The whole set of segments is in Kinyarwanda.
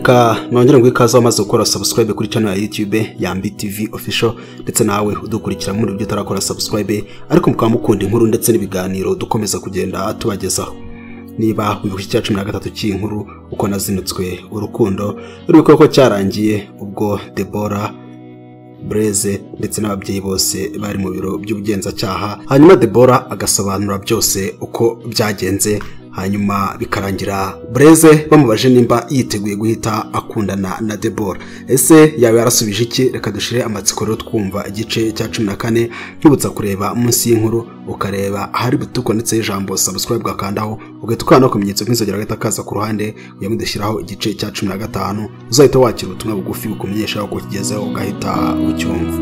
reka nongere ngo ikaze wamaze gukora subscribe kuri channel ya YouTube ya Mbi TV official ndetse nawe udukurikira muri byo tarakora subscribe ariko mukaba mukunda inkuru ndetse n'ibiganiro dukomeza kugenda tubagezaho. Niba wibuka cya 13 cy'inkuru uko nazinutswe urukundo rwiko ko cyarangiye ubwo Deborah Breze ndetse n'ababyeyi bose bari mu biro by'ubugenzacyaha, hanyuma Deborah agasobanura byose uko byagenze, hanyuma bikarangira Breze bamubaje nimba yiteguye guhita akundana na Deborah. Ese yawe yarasubije iki? Reka dushire amatsiko rero twumva igice cya 14. Nkibutsa kureba munsi y'inkuru ukareba ahari butuko ndetse ijambo subscribe gakandaho ugatukana no kumenyetso kw'inzogera gatakaza ku ruhande yamudashiraho igice cya 15 uzahita wakira ubutumwa bugufi bukumenyesha uko kigezeho ugahita ucyumva.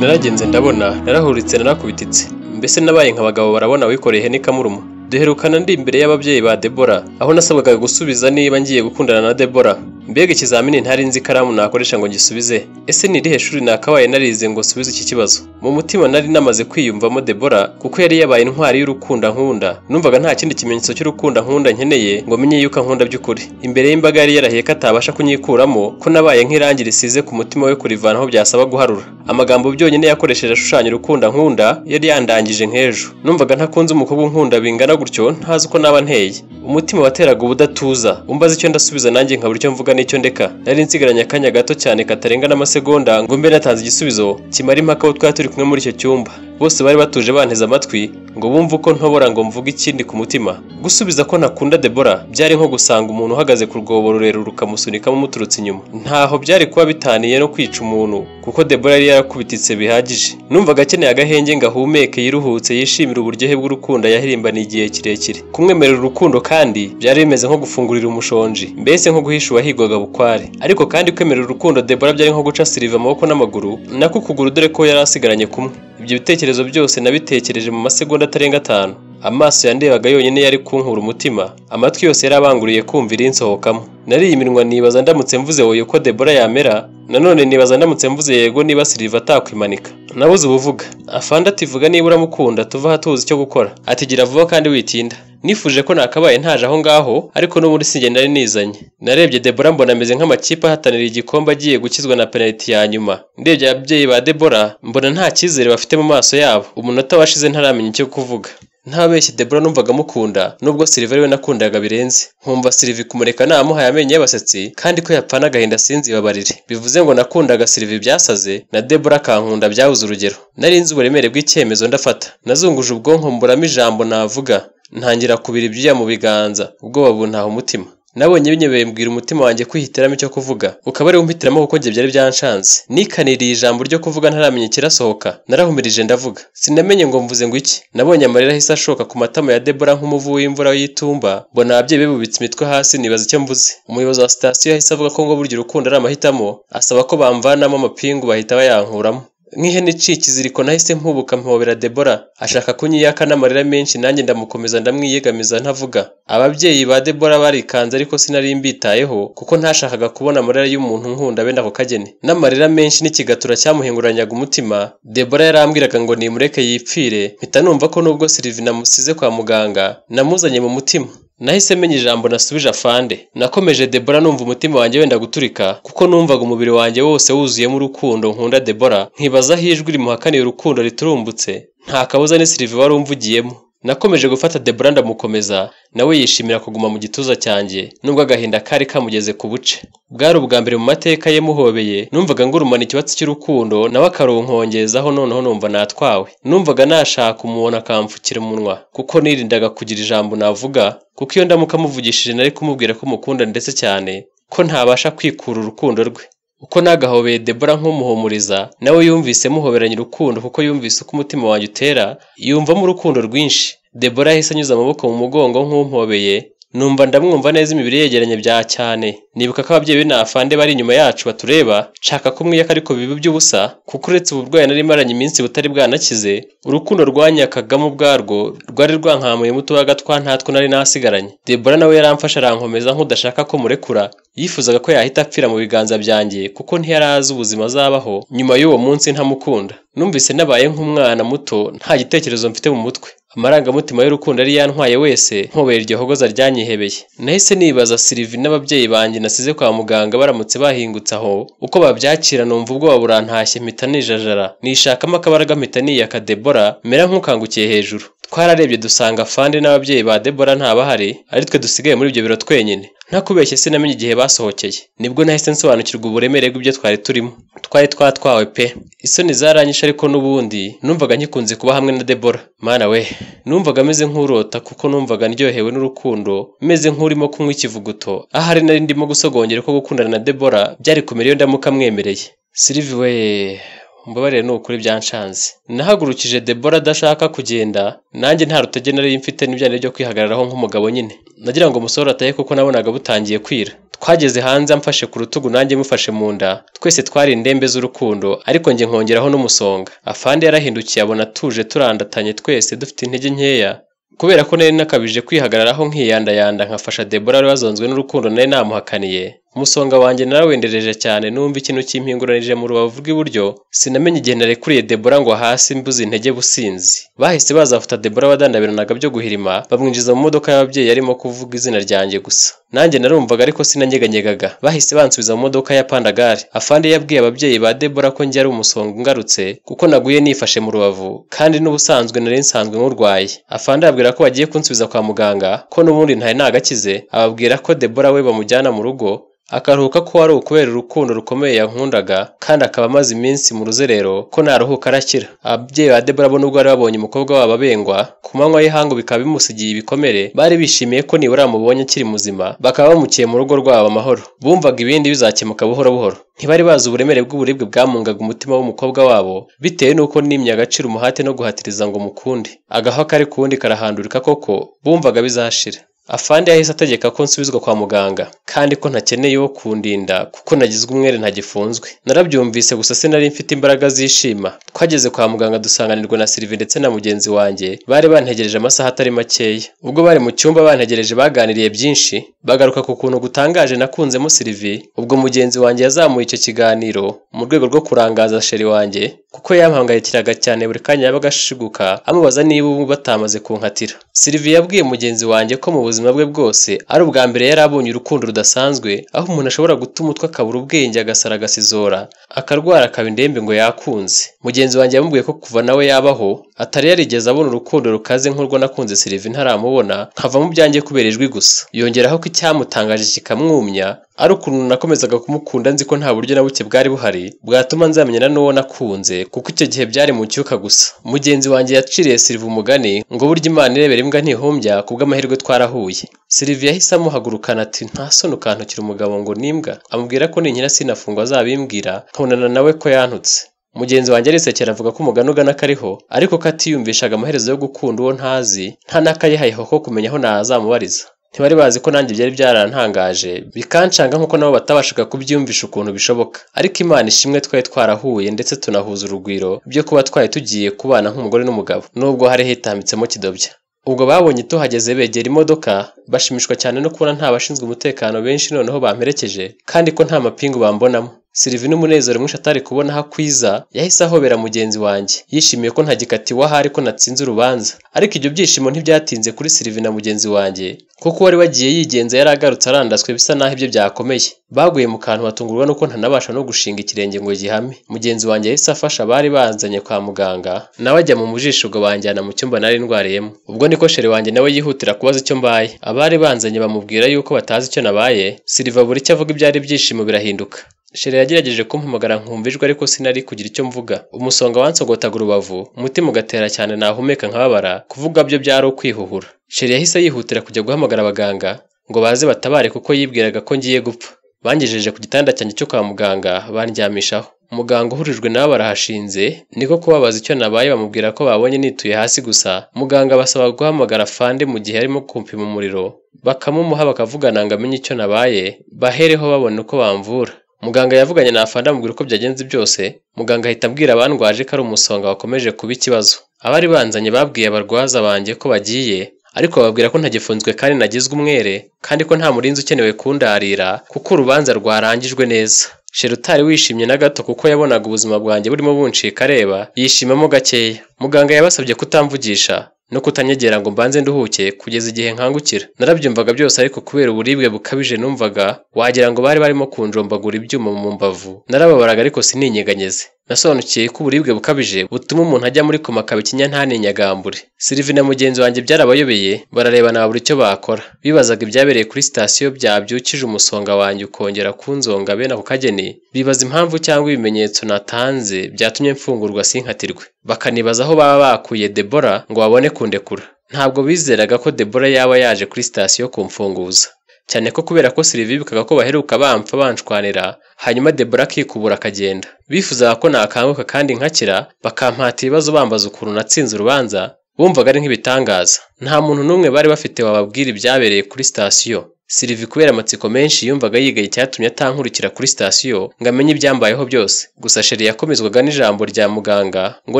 Naragenze ndabona narahuritse narakubititse, mbese nabaye nk'abagabo barabona wikoreye hene kamuruma. Duherukana ndi imbere y'ababyeyi ba Deborah aho nasabwaga gusubiza niba ngiye gukundana na Deborah. Mbega ikizamini ntari nzi ikaramu nakoresha ngo ngisubize. Ese ni irihe shuri nakabaye narize ngo subize iki kibazo? Mu mutima nari namaze kwiyumvamo Deborah kuko yari yabaye intwari y'urukundo nkunda. Numvaga nta kindi kimenyetso cy'urukundo nkunda nkeneye ngo menye yuko nkunda by'ukuri. Imbere y'imbaga yari yarahiye ko atabasha kunyikuramo ko nabaye nk'irangi risize ku mutima we kurivanaho byasaba guharura. Amagambo byonyine yakoresheje ashushanya urukundo nkunda yari yandangije nk'ejo. Numvaga ntakunze umukobwa nkunda bingana gutyo ntazi uko naba nteye. Umutima wateraga ubudatuza umbaza icyo ndasubiza nanjye nkabura icyo mvuga n'icyo ndeka. Nari nsigaranye akanya gato cyane katarenga n'amasegonda ngo mbe natanze igisubizo kimara impaka aho twari turi kumwe muri icyo cyumba. Bose bari batuje banteze amatwi ngo bumve uko ntobora ngo mvuge ikindi ku mutima. Gusubiza ko nakunda Deborah byari nko gusanga umuntu uhagaze ku rwobo rurerure rukamusunikamo muturutse inyuma. Ntaho byari kuba bitaniye no kwica umuntu kuko Deborah yari yarakubititse bihagije. Numvaga akeneye agahenge ngahumeke yiruhutse yishimira uburyohe bw'urukundo yahirimbaniye igihe kirekire. Kumwemerera urukundo kandi byari bimeze nko gufungurira umushonji, mbese nko guhisha uwahigwaga bukware. Ariko kandi kwemerera urukundo Deborah byari nko guca Sylvie amaboko n'amaguru nako kuguru dore ko yari asigaranye kumwe. Ibyo bitekerezo byose nabitekereje mu masegonda atarenga 5. Amaso yandebaga yonyine yari kunkura umutima, amatwi yose yarabanguriye kumvira insohokamo. Nari iminwa nibaza ndamutse mvuze wowe ko Deborah yamera, nanone nibaza ndamutse mvuze yego niba Sylvie atakwimanika. Nabuze ubuvuga. Afande ati vuga niba uramukunda tuva hatuzi icyo gukora. Ati gira vuba kandi witinda. Nifuje ko nakabaye ntaje aho ngaho ariko no muri singe nari nizanye. Narebye Deborah mbona ameze nk'amakipe ahatanira igikombe agiye gukizwa na penalty ya nyuma. Ndebye ababyeyi ba Deborah mbona nta cyizere bafite mu maso yabo. Umunota washize ntaramenya icyo kuvuga. Ntabeshye Deborah numvaga mukunda nubwo Sylvie we nakundaga birenze. Nkumva Sylvie kumureka namuhaye amenye y'abasetsi kandi ko yapfana agahinda sinzi babarire. Bivuze ngo nakundaga Sylvie byasaze na Deborah kankunda byabuze urugero. Nari nzi uburemere bw'icyemezo ndafata. Nazunguje ubwonko mburamo ijambo navuga. Ntangira kubira ibyuya mu biganza ubwoba buntaha umutima. Nabonye binyebeye mbwira umutima wanjye kwihitiramo icyo kuvuga ukaba ari umpitiramo kuko ngiye byari byanshanze. Nikaniriye ijambo ryo kuvuga ntaramenye kirasohoka. Narahumirije ndavuga. Sinamenye ngo mvuze ngo iki. Nabonye amarira ahise ashoka ku matama ya Deborah nk'umuvu w'imvura y'itumba. Mbona ababyeyi bubitse imitwe hasi nibaza icyo mvuze. Umuyobozi wa station yahise avuga ko ngo burya urukundo ari amahitamo, asaba ko bamvanamo amapingu bahita bayankuramo. Nk'ihene icikiziriko nahise mpubuka mpobera Deborah ashaka kunyiyaka n'amarira menshi nanjye ndamukomeza ndamwiyegamiza ntavuga. Ababyeyi ba Deborah barikanze ariko sinari mbitayeho kuko ntashakaga kubona amarira y'umuntu nkunda benda ako kagene. N'amarira menshi n'ikigatura cyamuhinguranyaga umutima. Deborah yarambwiraga ngo nimureke yipfire, mpita numva ko nubwo Sylvie namusize kwa muganga namuzanye mu mutima. Nahise menya ijambo nasubije afande. Nakomeje Deborah numva umutima wanjye wenda guturika kuko numvaga umubiri wanjye wose wuzuyemo urukundo nkunda Deborah. Nkibaza hijwi rimuhakaniye urukundo riturumbutse. Nta kabuza ni Sylvie wari umvugiyemo. Nakomeje gufata Deborah ndamukomeza nawe yishimira kuguma mu gituza cyanjye nubwo agahinda kari kamugeze ku buce. Bwari ubwa mbere mu mateka ye muhobeye. Numvaga ngurumana ikibatsi cy'urukundo nawe akarunkongeraho noneho numva natwawe. Numvaga nashaka umuntu akamfukira umunwa kuko nirindaga kugira ijambo navuga kuko iyo ndamuka muvugishije nari kumubwira ko mukunda ndetse cyane ko ntabasha kwikura urukundo rwe. Uko nagahobeye Deborah nk'umuhumuriza nawe yumvise muhoberanye urukundo kuko yumvise uko umutima wanjye utera yumvamo urukundo rwinshi. Deborah yahise anyuza amaboko mu mugongo nk'umpobeye numva ndamwumva neza imibiri yegeranye bya cyane. Nibuka ko ababyeyi na afande bari inyuma yacu batureba nshaka kumwiyaka ariko bibi by'ubusa kuko uretse uburwayi nari maranye iminsi butari bwanakize urukundo rwanyakagamo ubwarwo rwari rwankamuye muto wagatwa ntatwo nari nasigaranye. Deborah nawe yaramfasha arankomeza nk'udashaka ko murekura. Yifuzaga ko yahita apfira mu biganza byanjye kuko ntiyarazi ubuzima azabaho nyuma y'uwo munsi ntamukunda. Numvise nabaye nk'umwana muto nta gitekerezo mfite mu mutwe. amarangamutima y'urukundo yari yantwaye wese nkobera iryo hogoza ryanyihebeye. Nahise nibaza Sylvie n'ababyeyi banjye nasize kwa muganga baramutse bahingutse aho uko babyakira, numva ubwoba burantashye mpita nijajara nishakamo akabaraga mpita niyaka Deborah mera nk'ukangukiye hejuru. Twararebye dusanga Afande n'ababyeyi ba Deborah ntabahari, ari twe dusigaye muri ibyo biro twenyine. Ntakubeshye sinamenye igihe basohokeye, nibwo nahise nsobanukirwa uburemere bw'ibyo twari turimo. Twari twatwawe pe, isoni zaranyishe ariko n'ubundi numvaga nkikunze kuba hamwe na Deborah. Mana we, numvaga meze nk'urota kuko numvaga ndyohewe n'urukundo, meze nk'urimo kunywa ikivuguto. Ahari nari ndimo gusogongera ko gukundana na Deborah byari kumera iyo ndamuka mwemereye. Sylvie we, mbabarire n'ukuri byanshanze. Nahagurukije Deborah adashaka kugenda, nanjye nta rutege nari mfite n'ibyane byo kwihagararaho nk'umugabo nyine. Nagira ngo musohora ataye kuko nabonaga butangiye kwira. Twageze hanze amfashe ku rutugu nanjye mufashe mu nda, twese twari indembe z'urukundo ariko njye nkongeraho n'umusonga. Afande yarahindukiye abona tuje turandatanye twese dufite intege nkeya, kubera ko nari nakabije kwihagararaho nkiyandayanda nkafasha Deborah wari wazonzwe n'urukundo nari namuhakaniye. Umusonga wanjye narawendereje cyane, numva ikintu cy'impinguranije mu rubavu rw'iburyo. Sinamenye igihe narekuriye Deborah ngo hasi mbuze intege businzi. Bahise bazafuta Deborah wadandabiranaga byo guhirima, bamwinjiza mu modoka y'ababyeyi yarimo kuvuga izina ryanjye gusa. Nanjye narumvaga ariko sinanyeganyegaga. Bahise bansubiza mu modoka ya Pandagari. Afande yabwiye ababyeyi ba Deborah ko njye ari umusonga ngarutse kuko naguye nifashe mu rubavu, kandi n'ubusanzwe nari nsanzwe nk'urwaye. Afande ababwira ko bagiye kunsubiza kwa muganga ko n'ubundi ntari nagakize, ababwira ko Deborah we bamujyana mu rugo akaruhuka ko ari ukubera urukundo rukomeye yankundaga, kandi akaba amaze iminsi mu ruzerero ko naruhuka arakira. Ababyeyi ba Deborah bo nubwo bari babonye umukobwa wabo abengwa ku manywa y'ihangu bikaba bimusigiye ibikomere, bari bishimiye ko nibura bamubonye akiri muzima, bakaba bamukiye mu rugo rwabo amahoro. Bumvaga ibindi bizakemuka buhoro buhoro. Ntibari bazi uburemere bw'uburibwe bwamungaga umutima w'umukobwa wabo, bitewe n'uko nimye agaciro umuhate no guhatiriza ngo mukunde. Agaho kari kuwundi karahandurika koko, bumvaga bizashira. Afande yahise ategeka ko nsubizwa kwa muganga, kandi ko ntakeneye wo kundinda kuko nagizwe umwere ntagifunzwe. Narabyumvise gusa sinari mfite imbaraga zishima. Twageze kwa muganga dusanganirwa na Sylvie ndetse na mugenzi wanjye, bari bantegereje amasaha atari makeya. Ubwo bari mu cyumba bantegereje baganiriye byinshi, bagaruka ku kuntu gutangaje nakunzemo Sylvie. Ubwo mugenzi wanjye yazamuye icyo kiganiro mu rwego rwo kurangaza sheri wanjye, kuko yampangayikiraga cyane buri kanya yabaga ashiguka amubaza niba ubu batamaze kunkatira. Sylvie yabwiye mugenzi wanjye ko mu buzima bwe bwose ari ubwa mbere yari abonye urukundo rudasanzwe, aho umuntu ashobora guta umutwe akabura ubwenge agasara agasizora akarwara akaba indembe ngo yakunze. Mugenzi wanjye yamubwiye ko kuva nawe yabaho atari yarigeze abona urukundo rukaze nk'urwo nakunze Sylvie ntaramubona, nkava mu byanjye kubera ijwi gusa. Yongeraho ko icyamutangaje kikamwumya ari ukuntu nakomezaga kumukunda nzi ko nta buryo na buke bwari buhari bwatuma nzamenyana n'uwo nakunze, kuko icyo gihe byari mu cyuka gusa. Mugenzi wanjye yaciriye Sylvie umugani ngo burya Imana irebera imbwa ntihumbya, kubw'amahirwe twarahuye. Sylvie yahise amuhagurukana ati nta soni ukantukira umugabo ngo nimbwa, amubwira ko ninkira sinafungwa azabimbwira nkabonana nawe ko yantutse. Mugenzi wanjye arisekera avuga ko umugani ugana kariho, ariko ko atiyumvishaga amaherezo yo gukunda uwo ntazi, nta n'akayihayeho ko kumenya aho nazamubariza. Ntibari bazi ko nanjye byari byarantangaje bikancanga nk'uko nabo batabashaga kubyumvisha ukuntu bishoboka. Ariko Imana ishimwe twari twarahuye ndetse tunahuza urugwiro byo kuba twari tugiye kubana nk'umugore n'umugabo, nubwo hari hitambitsemo kidobya. Ubwo babonye tuhageze begera imodoka, bashimishwa cyane no kubona nta bashinzwe umutekano benshi noneho bamperekeje, kandi ko nta mapingu bambonamo. Sylvie n'umunezero mwinshi atari kubona aho kwiza, yahise ahobera mugenzi wanjye, yishimiye ko ntagikatiwe ahari ko natsinze urubanza. Ariko ibyo byishimo ntibyatinze kuri Sylvie na mugenzi wanjye, kuko wari wagiye yigenza yari agarutse arandaswe bisa naho ibyo byakomeye. Baguye mu kantu batungurwa nuko ntanabasha no gushinga ikirenge ngo gihame. Mugenzi wanjye yahise afasha abari banzanye kwa muganga, nawe ajya mu mujisho ngo banjyana mu cyumba nari ndwariyemo. Ubwo niko sheri wanjye nawe yihutira kubaza icyo mbaye. Abari banzanye bamubwira yuko batazi icyo nabaye. Sylvie buri icyo avuga ibyari byishimo birahinduka. Sheri yagerageje kumpamagara nkumva ijwi ariko sinari kugira icyo mvuga. Umusonga wansogotaga urubavu, umutima ugatera cyane nahumeka nkababara, kuvuga byo byari ukwihuhura. Sheri yahise yihutira kujya guhamagara abaganga ngo baze batabare kuko yibwiraga ko ngiye gupfa. Bangejeje ku gitanda cyanjye cyo kwa muganga bandyamishaho. Umuganga uhurijwe nabo barahashinze, niko kubabaza icyo nabaye bamubwira ko babonye nituye hasi gusa. Muganga basaba guhamagara Afande mu gihe arimo kumpima umuriro, bakamumuha bakavugana ngo amenye icyo nabaye, bahereho babona uko bamvura. Muganga yavuganye na Afande amubwira uko byagenze byose. Muganga ahita abwira abandwaje ko ari umusonga wakomeje kuba ikibazo. Abari banzanye babwiye abarwaza banjye ko bagiye, ariko bababwira ko ntagifunzwe kandi nagizwe umwere, kandi ko nta murinzi ukenewe kundarira kuko urubanza rwarangijwe neza. Sheri utari wishimye na gato kuko yabonaga ubuzima bwanjye burimo buncika areba, yishimamo gakeya. Muganga yabasabye kutamvugisha, no kutanyegera ngo mbanze nduhuke kugeza igihe nkangukira. Narabyumvaga byose ariko kubera uburibwe bukabije numvaga wagira ngo bari barimo kunjombagura ibyuma mu mbavu. Narababaraga ariko sininyeganyeze. Nasobanukiye ko uburibwe bukabije butuma umuntu ajya muri koma akaba ikinya ntaninyagambure. Sylvie na mugenzi wanjye byarabayobeye, bararebana babura icyo bakora. Bibazaga ibyabereye kuri sitasiyo byabyukije umusonga wanjye ukongera kunzonga bene ako kageni. Bibaza impamvu cyangwa ibimenyetso natanze byatumye mfungurwa sinkatirwe. Bakanibaza aho baba bakuye Deborah ngo babone kundekura. Ntabwo bizeraga ko Deborah yaba yaje kuri sitasiyo kumfunguza, cyane ko kubera ko Sylvie bikaga ko baheruka bampfa banshwanira, hanyuma Deborah akikubura akagenda. Bifuzaga ko nakanguka kandi nkakira, bakampata ibibazo bambaza ukuntu natsinze urubanza. Bumvaga ari nk'ibitangaza. Nta muntu n'umwe bari bafite wababwira ibyabereye kuri sitasiyo. Sylvie kubera amatsiko menshi yumvaga yigaye icyatumye atankurikira kuri sitasiyo ngo amenye ibyambayeho byose. Gusa Sheri yakomezwaga n'ijambo rya muganga ngo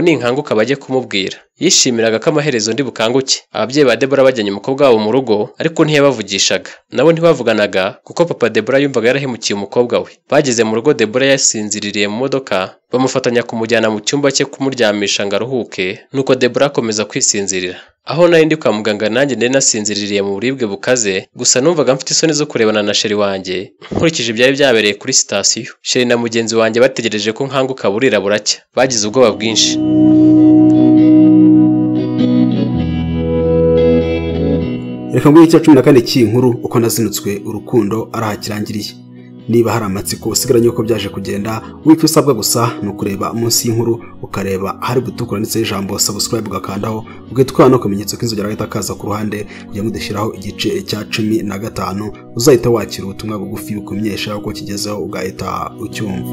ninkanguka bajye kumubwira. Yishimiraga ko amaherezo ndi bukanguke. Ababyeyi ba Deborah bajyanye umukobwa wabo mu rugo ariko ntiyabavugishaga. Nabo ntibavuganaga kuko papa Deborah yumvaga yarahemukiye umukobwa we. Bageze mu rugo Deborah yasinziririye mu modoka, bamufatanya kumujyana mu cyumba cye kumuryamisha ngo aruhuke, nuko Deborah akomeza kwisinzirira. Aho nari ndi kwa muganga nanjye nari nasinziririye mu buribwe bukaze, gusa numvaga mfite isoni zo kurebana na Sheri wanjye nkurikije ibyari byabereye kuri sitasiyo. Sheri na mugenzi wanjye bategereje ko nkanguka burira buracya. Bagize ubwoba bwinshi. Reka nguye icya 14 cy'inkuru uko nazinutswe urukundo arahakirangiriye. Niba hari amatsiko usigaranye uko byaje kugenda, wicyo usabwa gusa no kureba munsi y'inkuru ukareba hari gutukura ndetse ijambo subscribe ugakandaho, ugahita no kumenyetso k'inzogera gahita kaza ku ruhande kugira ngo dushyiraho igice cya 15 uzahita wakira ubutumwa bugufi bukumenyesha uko kigezeho ugahita ucyumva.